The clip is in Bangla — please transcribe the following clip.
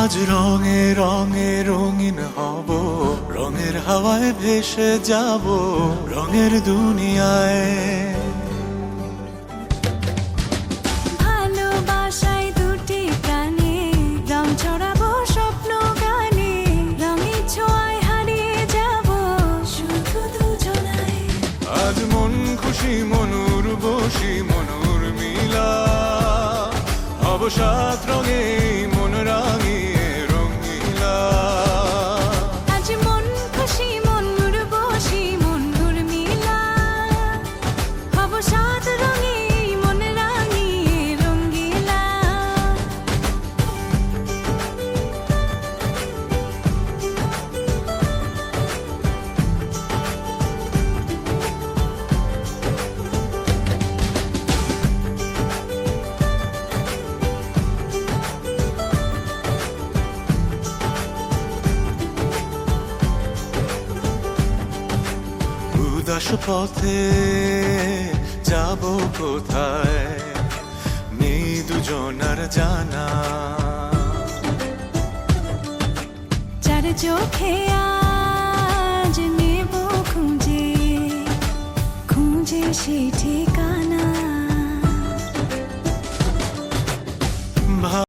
আজ রঙে রঙে রঙিন হব, রঙের হাওয়ায় ভেসে যাব রঙের দুনিয়ায়। ভালোবাসায় দুটি প্রাণে রং ছড়াবো স্বপ্ন গানে, রঙের ছোঁয়ায় হারিয়ে যাব শুধু দুজনায়। আজ মন খুশি মনুর বসি মনুর মিলা, হব সাত রঙে মন রাঙিয়ে রঙিলা। আজ মন খুশি মনুর বসি মনুর মিলা, হব সাত রঙে মন রাঙিয়ে রঙ্গিলা। উদাস পথে যাব কোথায়, নেই দুজনার জানা। চার চোখে আজ নেব খুঁজে খুঁজে সে ঠিকানা।